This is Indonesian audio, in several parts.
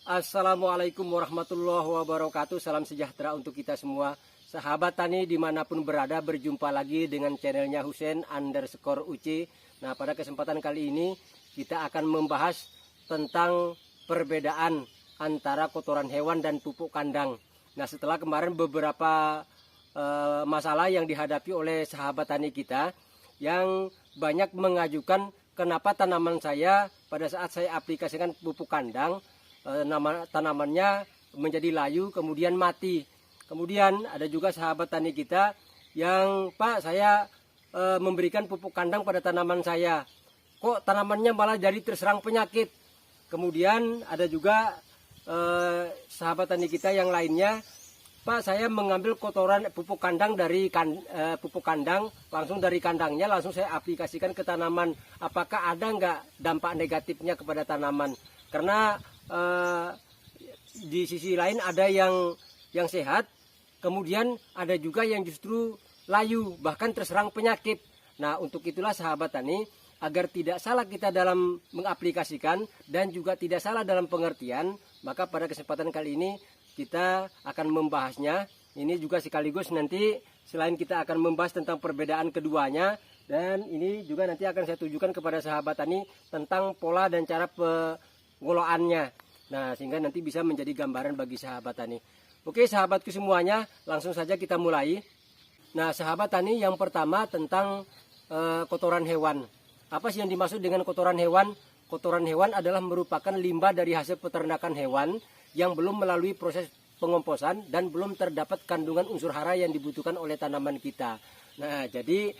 Assalamualaikum warahmatullahi wabarakatuh. Salam sejahtera untuk kita semua. Sahabat tani dimanapun berada, berjumpa lagi dengan channelnya Husein_UC. Nah, pada kesempatan kali ini kita akan membahas tentang perbedaan antara kotoran hewan dan pupuk kandang. Nah, setelah kemarin beberapa masalah yang dihadapi oleh sahabat tani kita yang banyak mengajukan kenapa tanaman saya pada saat saya aplikasikan pupuk kandang tanamannya menjadi layu kemudian mati. Kemudian ada juga sahabat tani kita yang, Pak, saya memberikan pupuk kandang pada tanaman saya, kok tanamannya malah jadi terserang penyakit. Kemudian ada juga sahabat tani kita yang lainnya, Pak, saya mengambil kotoran pupuk kandang dari pupuk kandang langsung dari kandangnya, langsung saya aplikasikan ke tanaman. Apakah ada nggak dampak negatifnya kepada tanaman? Karena di sisi lain ada yang sehat, kemudian ada juga yang justru layu, bahkan terserang penyakit. Nah, untuk itulah sahabat tani, agar tidak salah kita dalam mengaplikasikan dan juga tidak salah dalam pengertian, maka pada kesempatan kali ini kita akan membahasnya. Ini juga sekaligus nanti selain kita akan membahas tentang perbedaan keduanya, dan ini juga nanti akan saya tunjukkan kepada sahabat tani tentang pola dan cara pengolahannya. Nah, sehingga nanti bisa menjadi gambaran bagi sahabat tani. Oke, sahabatku semuanya, langsung saja kita mulai. Nah, sahabat tani, yang pertama tentang kotoran hewan. Apa sih yang dimaksud dengan kotoran hewan? Kotoran hewan adalah merupakan limbah dari hasil peternakan hewan yang belum melalui proses pengomposan dan belum terdapat kandungan unsur hara yang dibutuhkan oleh tanaman kita. Nah, jadi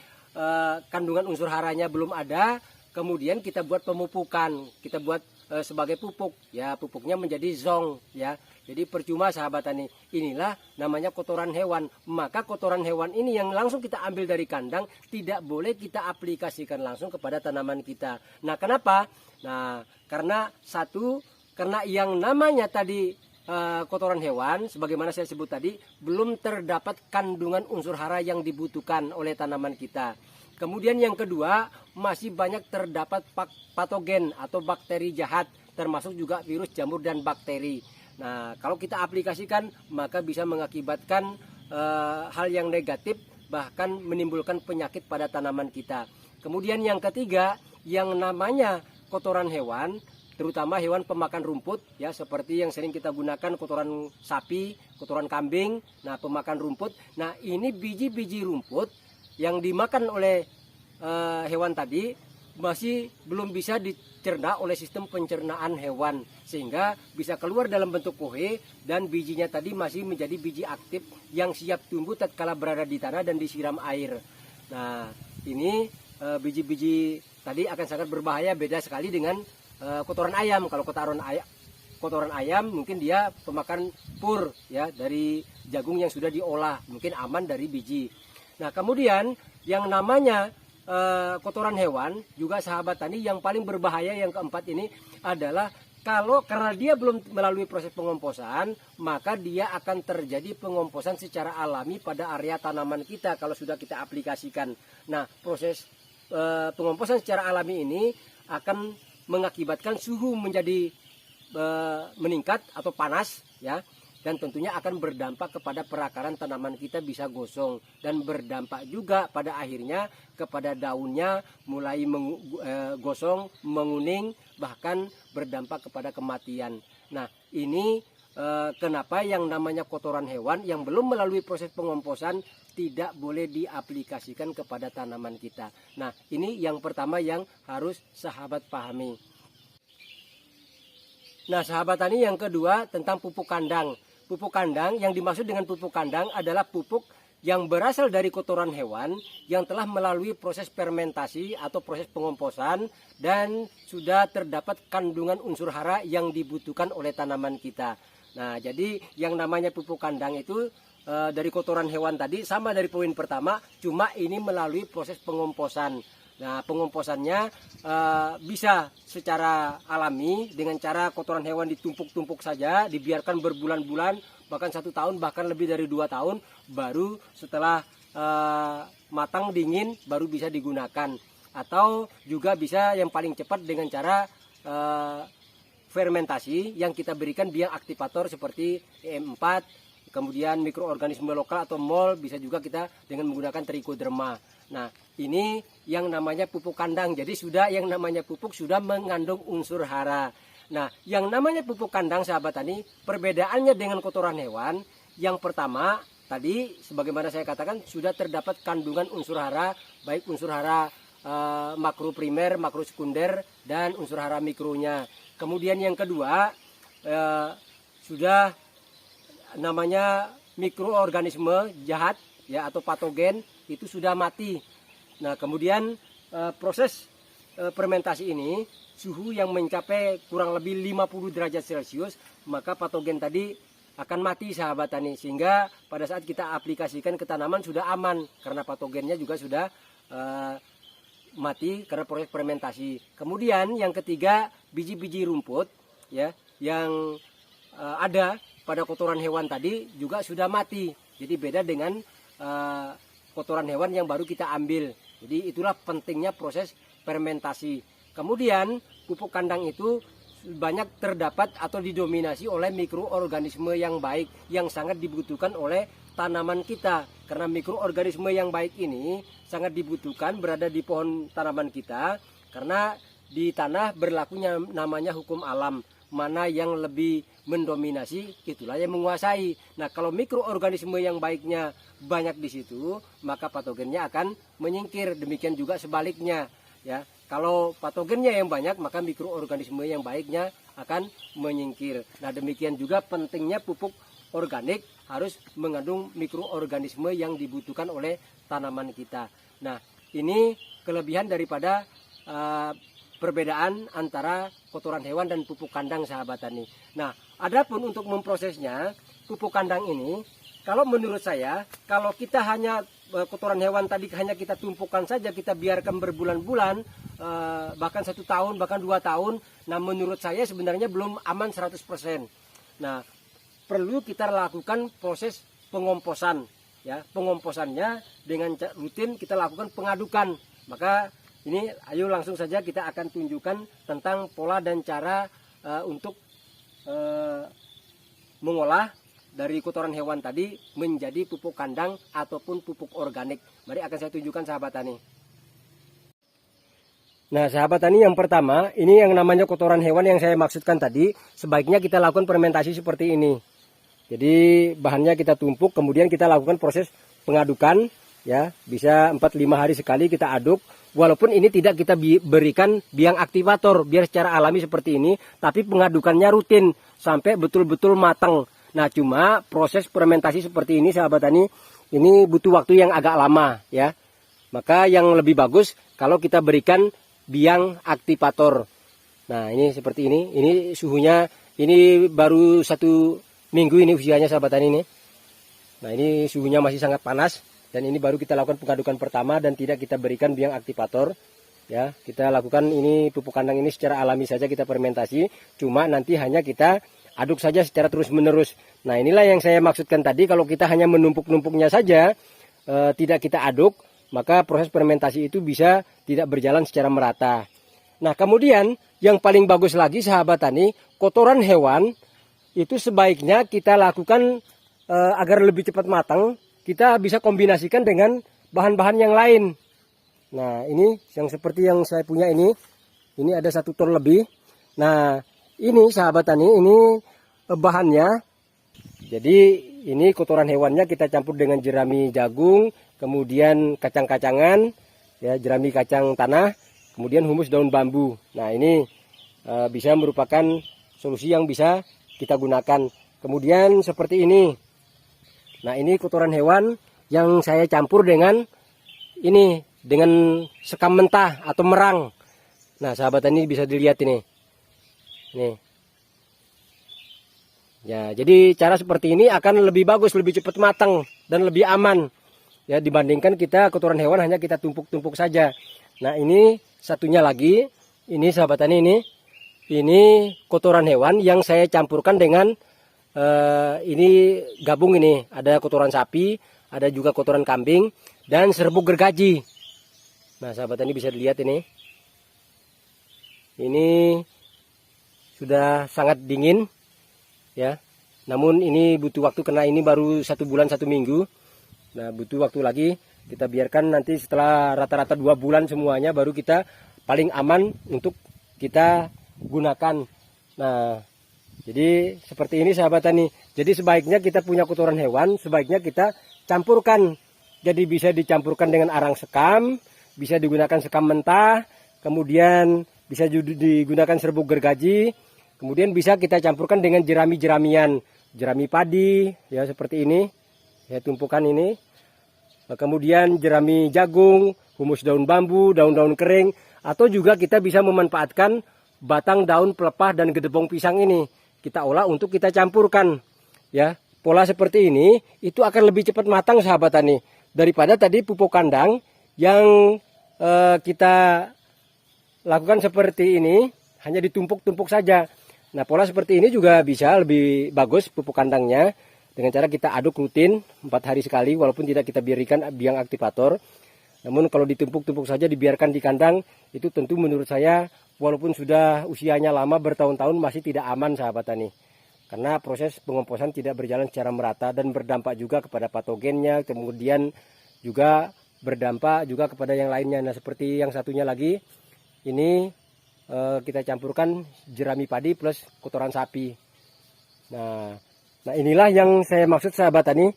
kandungan unsur haranya belum ada, kemudian kita buat pemupukan, kita buat sebagai pupuk, ya pupuknya menjadi zong, ya. Jadi percuma sahabat tani, inilah namanya kotoran hewan. Maka kotoran hewan ini yang langsung kita ambil dari kandang tidak boleh kita aplikasikan langsung kepada tanaman kita. Nah, kenapa? Nah, karena yang namanya tadi kotoran hewan, sebagaimana saya sebut tadi, belum terdapat kandungan unsur hara yang dibutuhkan oleh tanaman kita. Kemudian yang kedua, masih banyak terdapat patogen atau bakteri jahat, termasuk juga virus, jamur, dan bakteri. Nah, kalau kita aplikasikan, maka bisa mengakibatkan hal yang negatif, bahkan menimbulkan penyakit pada tanaman kita. Kemudian yang ketiga, yang namanya kotoran hewan, terutama hewan pemakan rumput, ya seperti yang sering kita gunakan kotoran sapi, kotoran kambing, nah pemakan rumput. Nah, ini biji-biji rumput yang dimakan oleh hewan tadi masih belum bisa dicerna oleh sistem pencernaan hewan, sehingga bisa keluar dalam bentuk kohe, dan bijinya tadi masih menjadi biji aktif yang siap tumbuh tatkala berada di tanah dan disiram air. Nah, ini biji-biji tadi akan sangat berbahaya, beda sekali dengan kotoran ayam. Kalau kotoran ayam mungkin dia pemakan pur, ya, dari jagung yang sudah diolah, mungkin aman dari biji. Nah, kemudian yang namanya kotoran hewan juga sahabat tani, yang paling berbahaya yang keempat ini adalah karena dia belum melalui proses pengomposan, maka dia akan terjadi pengomposan secara alami pada area tanaman kita kalau sudah kita aplikasikan. Nah, proses pengomposan secara alami ini akan mengakibatkan suhu menjadi meningkat atau panas, ya. Dan tentunya akan berdampak kepada perakaran tanaman kita bisa gosong, dan berdampak juga pada akhirnya kepada daunnya mulai gosong, menguning, bahkan berdampak kepada kematian. Nah, ini kenapa yang namanya kotoran hewan yang belum melalui proses pengomposan tidak boleh diaplikasikan kepada tanaman kita. Nah, ini yang pertama yang harus sahabat pahami. Nah, sahabat tani, yang kedua tentang pupuk kandang. Pupuk kandang, yang dimaksud dengan pupuk kandang adalah pupuk yang berasal dari kotoran hewan yang telah melalui proses fermentasi atau proses pengomposan dan sudah terdapat kandungan unsur hara yang dibutuhkan oleh tanaman kita. Nah, jadi yang namanya pupuk kandang itu dari kotoran hewan tadi sama dari poin pertama, cuma ini melalui proses pengomposan. Nah, pengomposannya bisa secara alami dengan cara kotoran hewan ditumpuk-tumpuk saja, dibiarkan berbulan-bulan, bahkan 1 tahun, bahkan lebih dari 2 tahun, baru setelah matang dingin baru bisa digunakan. Atau juga bisa yang paling cepat dengan cara fermentasi yang kita berikan biang aktivator seperti EM4, kemudian mikroorganisme lokal atau MOL, bisa juga kita dengan menggunakan trichoderma. Nah, ini yang namanya pupuk kandang. Jadi sudah yang namanya pupuk sudah mengandung unsur hara. Nah, yang namanya pupuk kandang sahabat tani, perbedaannya dengan kotoran hewan, yang pertama tadi sebagaimana saya katakan sudah terdapat kandungan unsur hara, baik unsur hara makro primer, makro sekunder, dan unsur hara mikronya. Kemudian yang kedua sudah namanya mikroorganisme jahat ya atau patogen itu sudah mati. Nah, kemudian proses fermentasi ini suhu yang mencapai kurang lebih 50 derajat Celcius, maka patogen tadi akan mati sahabat tani, sehingga pada saat kita aplikasikan ke tanaman sudah aman karena patogennya juga sudah mati karena proses fermentasi. Kemudian yang ketiga, biji-biji rumput ya yang ada pada kotoran hewan tadi juga sudah mati. Jadi beda dengan kotoran hewan yang baru kita ambil. Jadi itulah pentingnya proses fermentasi. Kemudian pupuk kandang itu banyak terdapat atau didominasi oleh mikroorganisme yang baik yang sangat dibutuhkan oleh tanaman kita. Karena mikroorganisme yang baik ini sangat dibutuhkan berada di pohon tanaman kita, karena di tanah berlakunya namanya hukum alam. Mana yang lebih mendominasi, itulah yang menguasai. Nah, kalau mikroorganisme yang baiknya banyak di situ, maka patogennya akan menyingkir. Demikian juga sebaliknya, ya. Kalau patogennya yang banyak, maka mikroorganisme yang baiknya akan menyingkir. Nah, demikian juga pentingnya pupuk organik harus mengandung mikroorganisme yang dibutuhkan oleh tanaman kita. Nah, ini kelebihan daripada perbedaan antara kotoran hewan dan pupuk kandang sahabat tani. Nah, adapun untuk memprosesnya, pupuk kandang ini, kalau menurut saya, kalau kita hanya kotoran hewan tadi hanya kita tumpukan saja, kita biarkan berbulan-bulan, bahkan 1 tahun, bahkan 2 tahun, nah menurut saya sebenarnya belum aman 100%. Nah, perlu kita lakukan proses pengomposan, ya. Pengomposannya dengan rutin kita lakukan pengadukan. Maka ini ayo langsung saja kita akan tunjukkan tentang pola dan cara untuk mengolah dari kotoran hewan tadi menjadi pupuk kandang ataupun pupuk organik. Mari akan saya tunjukkan sahabat tani. Nah, sahabat tani, yang pertama, ini yang namanya kotoran hewan yang saya maksudkan tadi, sebaiknya kita lakukan fermentasi seperti ini. Jadi bahannya kita tumpuk, kemudian kita lakukan proses pengadukan, ya, bisa 4-5 hari sekali kita aduk. Walaupun ini tidak kita berikan biang aktivator biar secara alami seperti ini, tapi pengadukannya rutin sampai betul-betul matang. Nah, cuma proses fermentasi seperti ini sahabat tani, ini butuh waktu yang agak lama, ya. Maka yang lebih bagus kalau kita berikan biang aktivator. Nah, ini seperti ini suhunya, ini baru 1 minggu ini usianya sahabat tani ini. Nah, ini suhunya masih sangat panas. Dan ini baru kita lakukan pengadukan pertama dan tidak kita berikan biang aktivator. Ya, kita lakukan ini pupuk kandang ini secara alami saja kita fermentasi. Cuma nanti hanya kita aduk saja secara terus-menerus. Nah, inilah yang saya maksudkan tadi. Kalau kita hanya menumpuk-numpuknya saja, tidak kita aduk, maka proses fermentasi itu bisa tidak berjalan secara merata. Nah, kemudian yang paling bagus lagi sahabat tani, kotoran hewan itu sebaiknya kita lakukan agar lebih cepat matang. Kita bisa kombinasikan dengan bahan-bahan yang lain. Nah, ini yang seperti yang saya punya ini ada 1 ton lebih. Nah, ini sahabat tani, ini bahannya. Jadi ini kotoran hewannya kita campur dengan jerami jagung, kemudian kacang-kacangan, ya, jerami kacang tanah, kemudian humus daun bambu. Nah, ini bisa merupakan solusi yang bisa kita gunakan. Kemudian seperti ini. Nah, ini kotoran hewan yang saya campur dengan ini, dengan sekam mentah atau merang. Nah, sahabat tani bisa dilihat ini. Nih. Ya, jadi cara seperti ini akan lebih bagus, lebih cepat matang dan lebih aman. Ya, dibandingkan kita kotoran hewan hanya kita tumpuk-tumpuk saja. Nah, ini satunya lagi, ini sahabat tani ini kotoran hewan yang saya campurkan dengan ini gabung, ini ada kotoran sapi, ada juga kotoran kambing dan serbuk gergaji. Nah, sahabat tani bisa dilihat ini sudah sangat dingin ya. Namun ini butuh waktu karena ini baru 1 bulan 1 minggu. Nah, butuh waktu lagi. Kita biarkan nanti setelah rata-rata 2 bulan semuanya baru kita paling aman untuk kita gunakan. Nah, jadi seperti ini sahabat tani. Jadi sebaiknya kita punya kotoran hewan, sebaiknya kita campurkan. Jadi bisa dicampurkan dengan arang sekam, bisa digunakan sekam mentah, kemudian bisa juga digunakan serbuk gergaji, kemudian bisa kita campurkan dengan jerami-jeramian, jerami padi ya seperti ini, ya tumpukan ini. Kemudian jerami jagung, humus daun bambu, daun-daun kering, atau juga kita bisa memanfaatkan batang daun pelepah dan gedebong pisang ini. Kita olah untuk kita campurkan. Ya, pola seperti ini itu akan lebih cepat matang sahabat tani daripada tadi pupuk kandang yang kita lakukan seperti ini hanya ditumpuk-tumpuk saja. Nah, pola seperti ini juga bisa lebih bagus pupuk kandangnya dengan cara kita aduk rutin 4 hari sekali walaupun tidak kita biarkan biang aktivator. Namun kalau ditumpuk-tumpuk saja dibiarkan di kandang itu tentu menurut saya walaupun sudah usianya lama bertahun-tahun masih tidak aman sahabat tani. Karena proses pengomposan tidak berjalan secara merata dan berdampak juga kepada patogennya, kemudian juga berdampak juga kepada yang lainnya. Nah, seperti yang satunya lagi ini kita campurkan jerami padi plus kotoran sapi. Nah inilah yang saya maksud sahabat tani.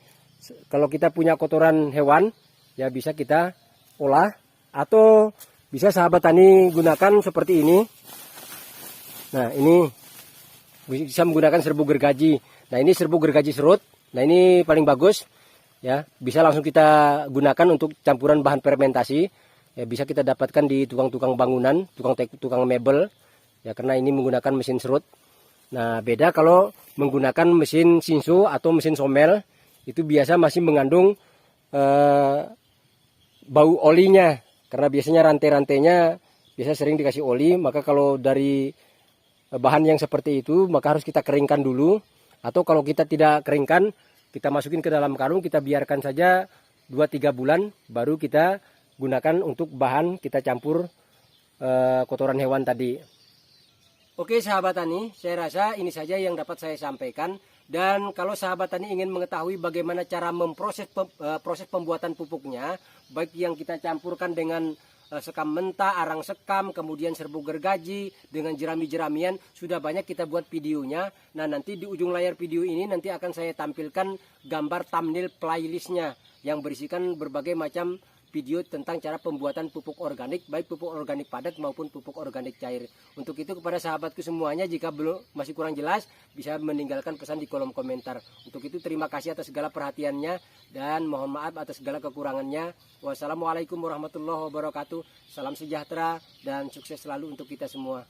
Kalau kita punya kotoran hewan ya bisa kita olah atau bisa sahabat tani gunakan seperti ini. Nah, ini bisa menggunakan serbuk gergaji. Nah, ini serbuk gergaji serut. Nah, ini paling bagus ya. Bisa langsung kita gunakan untuk campuran bahan fermentasi. Ya, bisa kita dapatkan di tukang-tukang bangunan, tukang mebel ya, karena ini menggunakan mesin serut. Nah, beda kalau menggunakan mesin sinso atau mesin somel, itu biasa masih mengandung bau olinya, karena biasanya rantai-rantainya biasa sering dikasih oli. Maka kalau dari bahan yang seperti itu maka harus kita keringkan dulu, atau kalau kita tidak keringkan kita masukin ke dalam karung, kita biarkan saja 2-3 bulan baru kita gunakan untuk bahan kita campur kotoran hewan tadi. Oke sahabat tani, saya rasa ini saja yang dapat saya sampaikan. Dan kalau sahabat tani ingin mengetahui bagaimana cara proses pembuatan pupuknya, baik yang kita campurkan dengan sekam mentah, arang sekam, kemudian serbuk gergaji dengan jerami-jeramian, sudah banyak kita buat videonya. Nah, nanti di ujung layar video ini nanti akan saya tampilkan gambar thumbnail playlistnya yang berisikan berbagai macam video tentang cara pembuatan pupuk organik, baik pupuk organik padat maupun pupuk organik cair. Untuk itu kepada sahabatku semuanya, jika belum masih kurang jelas bisa meninggalkan pesan di kolom komentar. Untuk itu terima kasih atas segala perhatiannya dan mohon maaf atas segala kekurangannya. Wassalamualaikum warahmatullahi wabarakatuh. Salam sejahtera dan sukses selalu untuk kita semua.